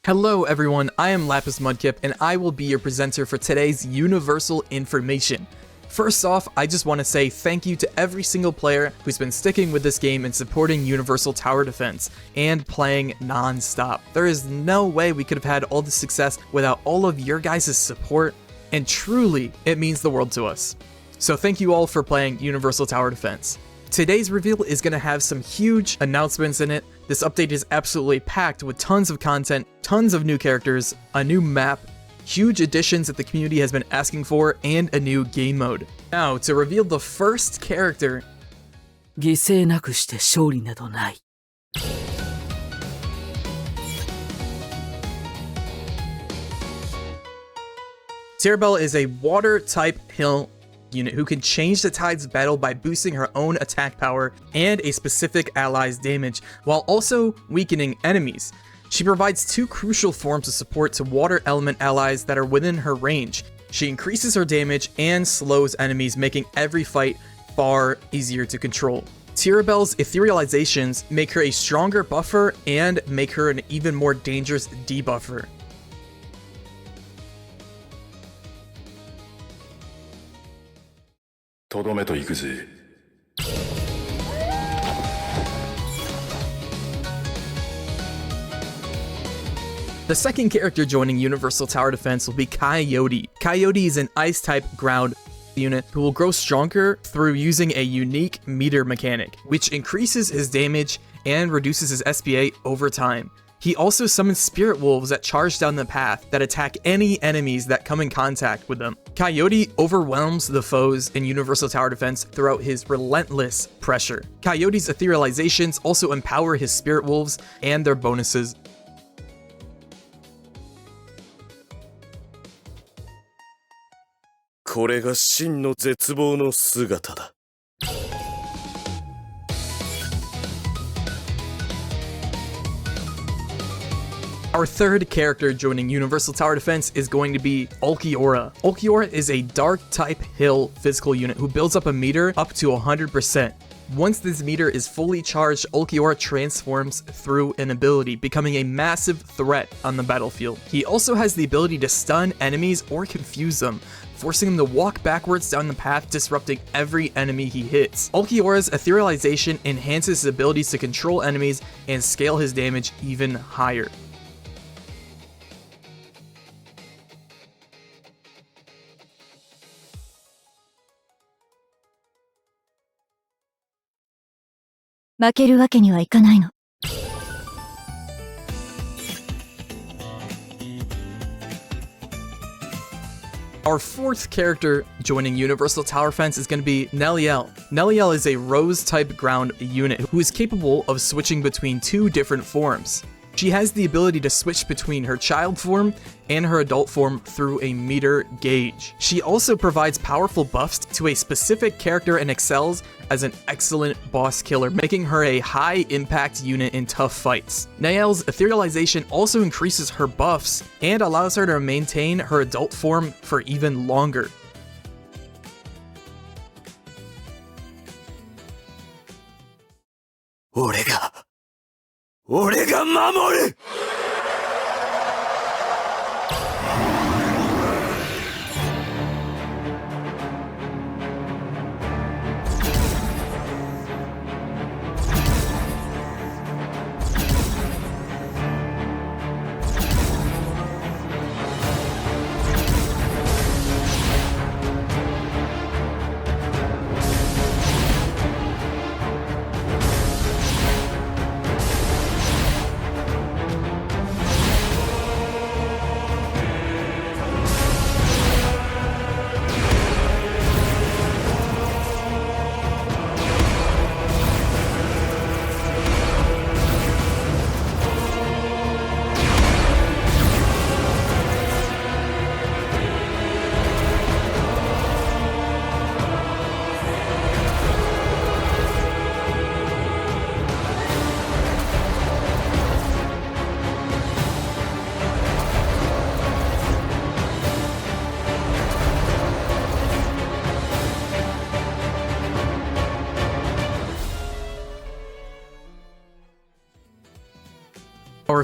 Hello everyone, I am Lapis Mudkip and I will be your presenter for today's Universal Information. First off, I just want to say thank you to every single player who's been sticking with this game and supporting Universal Tower Defense and playing non-stop. There is no way we could have had all this success without all of your guys' support, and truly, it means the world to us. So thank you all for playing Universal Tower Defense. Today's reveal is going to have some huge announcements in it. This update is absolutely packed with tons of content, tons of new characters, a new map, huge additions that the community has been asking for, and a new game mode. Now, to reveal the first character, 犠牲なくして勝利などない。 Tirabel is a water-type hill unit who can change the tides of battle by boosting her own attack power and a specific ally's damage, while also weakening enemies. She provides two crucial forms of support to water element allies that are within her range. She increases her damage and slows enemies, making every fight far easier to control. Tirabel's etherealizations make her a stronger buffer and make her an even more dangerous debuffer. The second character joining Universal Tower Defense will be Coyote. Coyote is an ice-type ground unit who will grow stronger through using a unique meter mechanic, which increases his damage and reduces his SPA over time. He also summons spirit wolves that charge down the path that attack any enemies that come in contact with them. Coyote overwhelms the foes in Universal Tower Defense throughout his relentless pressure. Coyote's etherealizations also empower his spirit wolves and their bonuses. Our third character joining Universal Tower Defense is going to be Ulquiorra. Ulquiorra is a dark-type hill physical unit who builds up a meter up to 100%. Once this meter is fully charged, Ulquiorra transforms through an ability, becoming a massive threat on the battlefield. He also has the ability to stun enemies or confuse them, forcing him to walk backwards down the path, disrupting every enemy he hits. Ulquiorra's etherealization enhances his abilities to control enemies and scale his damage even higher. Our fourth character joining Universal Tower Defense is going to be Neliel. Neliel is a rose-type ground unit who is capable of switching between two different forms. She has the ability to switch between her child form and her adult form through a meter gauge. She also provides powerful buffs to a specific character and excels as an excellent boss killer, making her a high-impact unit in tough fights. Neliel's etherealization also increases her buffs and allows her to maintain her adult form for even longer.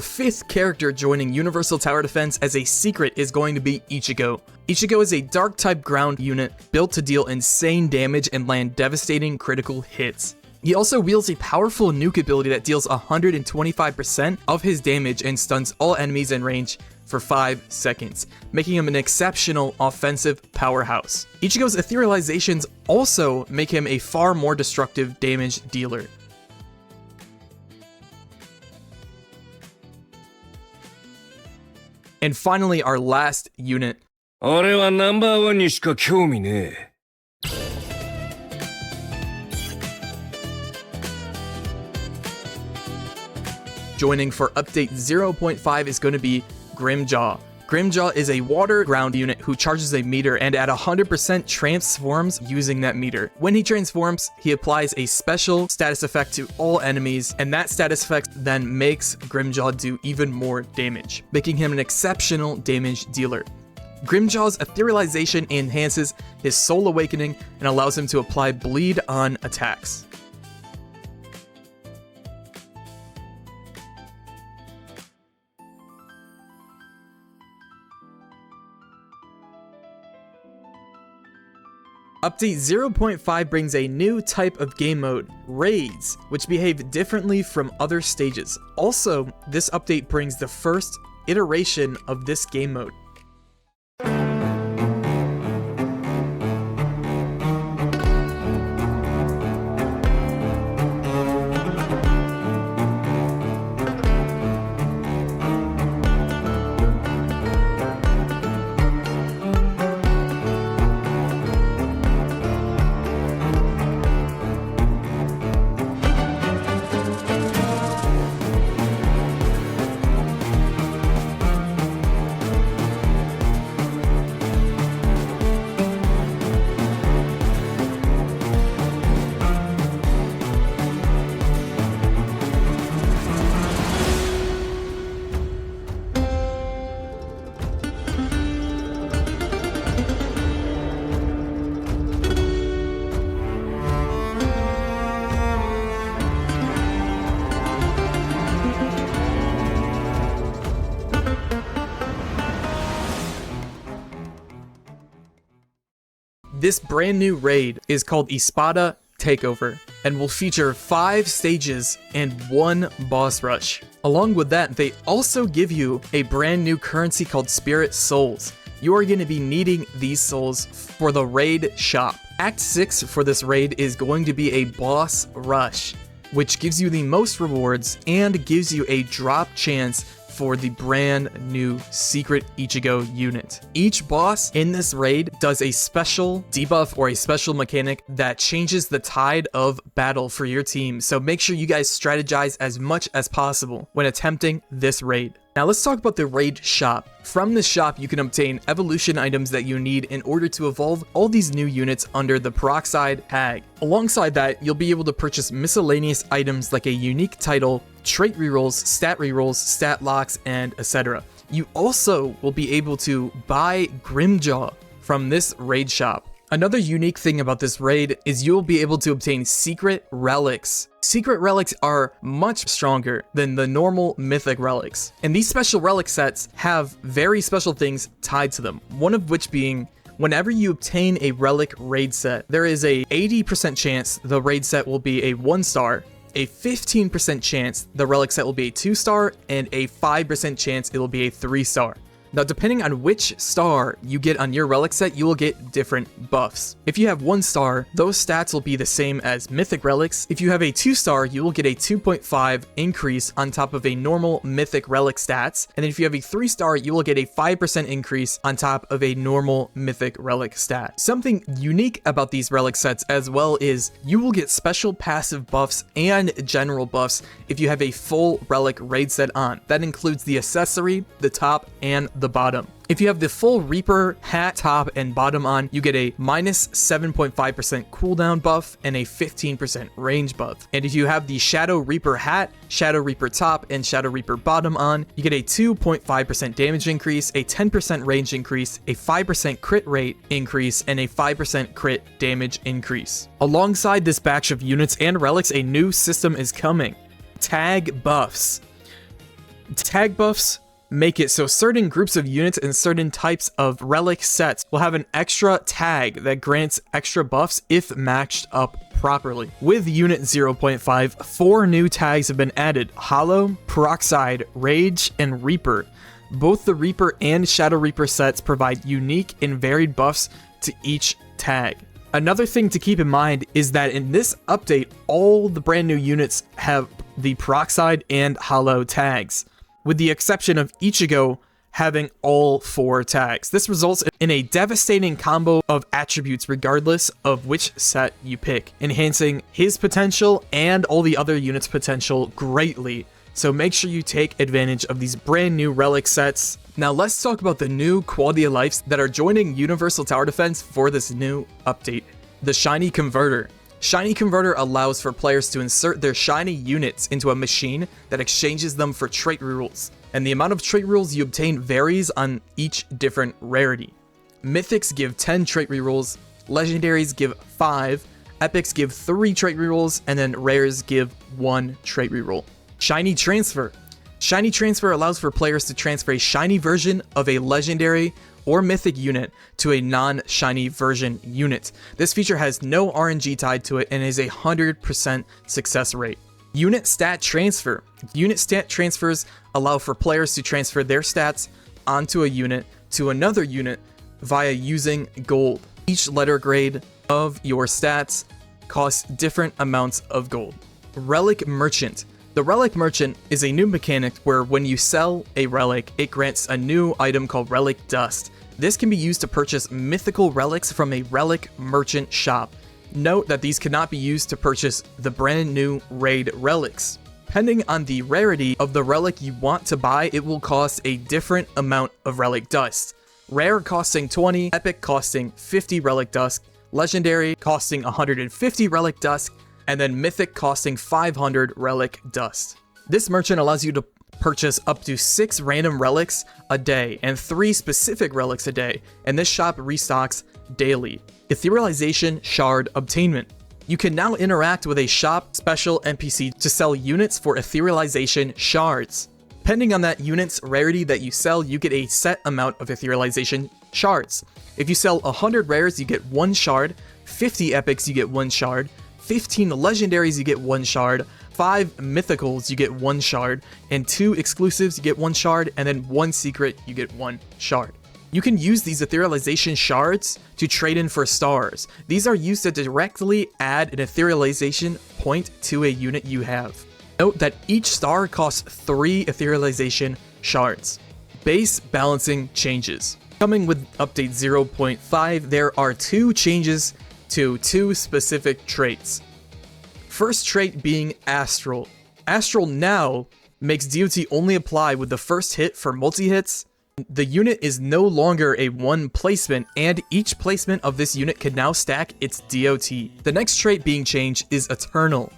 Our 5th character joining Universal Tower Defense as a secret is going to be Ichigo. Ichigo is a dark type ground unit built to deal insane damage and land devastating critical hits. He also wields a powerful nuke ability that deals 125% of his damage and stuns all enemies in range for 5 seconds, making him an exceptional offensive powerhouse. Ichigo's etherealizations also make him a far more destructive damage dealer. And finally, our last unit. 俺はナンバーワンにしか興味ねえ。Joining for update 0.5 is going to be Grimjaw. Grimjaw is a water ground unit who charges a meter and at 100% transforms using that meter. When he transforms, he applies a special status effect to all enemies, and that status effect then makes Grimjaw do even more damage, making him an exceptional damage dealer. Grimjaw's etherealization enhances his soul awakening and allows him to apply bleed on attacks. Update 0.5 brings a new type of game mode, raids, which behave differently from other stages. Also, this update brings the first iteration of this game mode. This brand new raid is called Espada Takeover and will feature 5 stages and 1 boss rush. Along with that, they also give you a brand new currency called Spirit Souls. You are going to be needing these souls for the raid shop. Act 6 for this raid is going to be a boss rush, which gives you the most rewards and gives you a drop chance for the brand new secret Ichigo unit. Each boss in this raid does a special debuff or a special mechanic that changes the tide of battle for your team, so make sure you guys strategize as much as possible when attempting this raid. Now let's talk about the raid shop. From this shop, you can obtain evolution items that you need in order to evolve all these new units under the Peroxide tag. Alongside that, you'll be able to purchase miscellaneous items like a unique title, trait rerolls, stat locks, and etc. You also will be able to buy Grimjaw from this raid shop. Another unique thing about this raid is you'll be able to obtain secret relics. Secret relics are much stronger than the normal mythic relics, and these special relic sets have very special things tied to them, one of which being whenever you obtain a relic raid set, there is a 80% chance the raid set will be a 1-star, a 15% chance the relic set will be a 2-star, and a 5% chance it will be a 3-star. Now, depending on which star you get on your relic set, you will get different buffs. If you have 1 star, those stats will be the same as mythic relics. If you have a 2 star, you will get a 2.5 increase on top of a normal mythic relic stats. And then if you have a 3 star, you will get a 5% increase on top of a normal mythic relic stat. Something unique about these relic sets as well is you will get special passive buffs and general buffs if you have a full relic raid set on. That includes the accessory, the top, and the bottom. If you have the full Reaper hat, top, and bottom on, you get a minus 7.5% cooldown buff and a 15% range buff. And if you have the Shadow Reaper hat, Shadow Reaper top, and Shadow Reaper bottom on, you get a 2.5% damage increase, a 10% range increase, a 5% crit rate increase, and a 5% crit damage increase. Alongside this batch of units and relics, a new system is coming. Tag buffs. Tag buffs make it so certain groups of units and certain types of relic sets will have an extra tag that grants extra buffs if matched up properly. With Unit 0.5, 4 new tags have been added: Hollow, Peroxide, Rage, and Reaper. Both the Reaper and Shadow Reaper sets provide unique and varied buffs to each tag. Another thing to keep in mind is that in this update, all the brand new units have the Peroxide and Hollow tags, with the exception of Ichigo having all 4 tags. This results in a devastating combo of attributes regardless of which set you pick, enhancing his potential and all the other units' potential greatly. So make sure you take advantage of these brand new relic sets. Now let's talk about the new quality of lives that are joining Universal Tower Defense for this new update. The Shiny Converter. Shiny Converter allows for players to insert their shiny units into a machine that exchanges them for trait rerolls, and the amount of trait rerolls you obtain varies on each different rarity. Mythics give 10 trait rerolls, Legendaries give 5, Epics give 3 trait rerolls, and then Rares give 1 trait reroll. Shiny Transfer. Shiny Transfer allows for players to transfer a shiny version of a legendary or mythic unit to a non-shiny version unit. This feature has no RNG tied to it and is a 100% success rate. Unit Stat Transfer. Unit stat transfers allow for players to transfer their stats onto a unit to another unit via using gold. Each letter grade of your stats costs different amounts of gold. Relic Merchant. The Relic Merchant is a new mechanic where when you sell a relic, it grants a new item called Relic Dust. This can be used to purchase mythical relics from a Relic Merchant shop. Note that these cannot be used to purchase the brand new raid relics. Depending on the rarity of the relic you want to buy, it will cost a different amount of Relic Dust. Rare costing 20, Epic costing 50 Relic Dust, Legendary costing 150 Relic Dust, and then Mythic costing 500 Relic Dust. This merchant allows you to purchase up to 6 random relics a day and 3 specific relics a day, and this shop restocks daily. Etherealization Shard Obtainment. You can now interact with a shop special NPC to sell units for etherealization shards. Depending on that unit's rarity that you sell, you get a set amount of etherealization shards. If you sell 100 rares, you get 1 shard, 50 epics, you get 1 shard, 15 legendaries, you get 1 shard, 5 mythicals, you get 1 shard, and 2 exclusives, you get 1 shard, and then 1 secret, you get 1 shard. You can use these etherealization shards to trade in for stars. These are used to directly add an etherealization point to a unit you have. Note that each star costs 3 etherealization shards. Base balancing changes. Coming with update 0.5, there are 2 changes to 2 specific traits. First trait being Astral. Astral now makes DOT only apply with the first hit for multi-hits. The unit is no longer a 1 placement, and each placement of this unit can now stack its DOT. The next trait being changed is Eternal.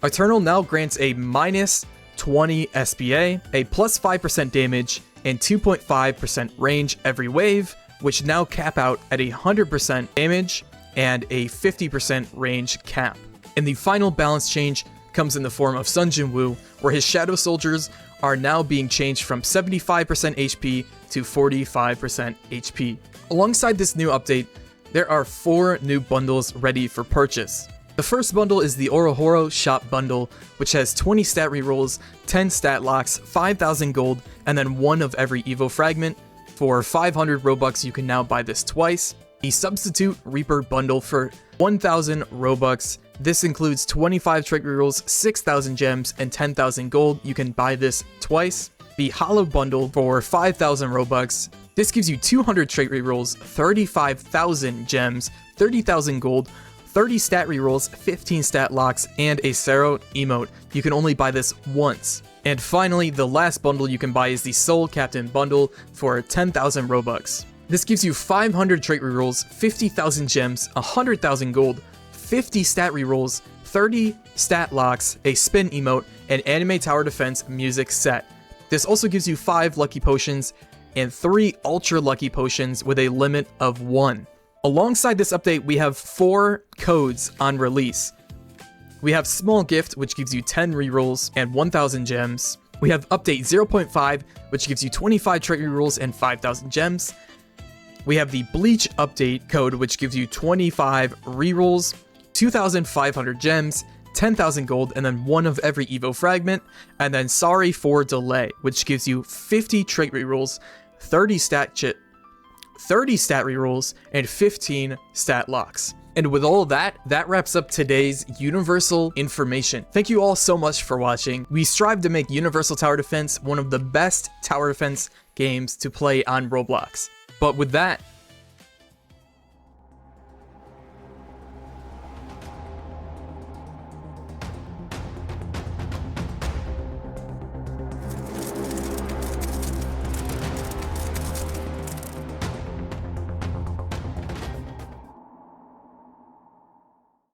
Eternal now grants a minus 20 SPA, a plus 5% damage, and 2.5% range every wave, which now cap out at 100% damage and a 50% range cap. And the final balance change comes in the form of Sun Jin Woo, where his Shadow Soldiers are now being changed from 75% HP to 45% HP. Alongside this new update, there are 4 new bundles ready for purchase. The first bundle is the Orohoro Shop Bundle, which has 20 stat rerolls, 10 stat locks, 5,000 gold, and then 1 of every Evo Fragment. For 500 Robux, you can now buy this twice. The Substitute Reaper Bundle for 1,000 Robux. This includes 25 trait rerolls, 6,000 gems, and 10,000 gold. You can buy this twice. The Hollow Bundle for 5,000 Robux. This gives you 200 trait rerolls, 35,000 gems, 30,000 gold, 30 stat rerolls, 15 stat locks, and a Sero emote. You can only buy this once. And finally, the last bundle you can buy is the Soul Captain Bundle for 10,000 Robux. This gives you 500 trait rerolls, 50,000 gems, 100,000 gold, 50 stat rerolls, 30 stat locks, a spin emote, and anime tower defense music set. This also gives you 5 lucky potions and 3 ultra lucky potions with a limit of 1. Alongside this update, we have 4 codes on release. We have Small Gift, which gives you 10 rerolls and 1,000 gems. We have update 0.5, which gives you 25 trait rerolls and 5,000 gems. We have the Bleach update code, which gives you 25 rerolls, 2,500 gems, 10,000 gold, and then one of every Evo fragment. And then Sorry for Delay, which gives you 50 trait rerolls, 30 stat rerolls, and 15 stat locks. And with all of that, that wraps up today's Universal information. Thank you all so much for watching. We strive to make Universal Tower Defense one of the best tower defense games to play on Roblox. But with that,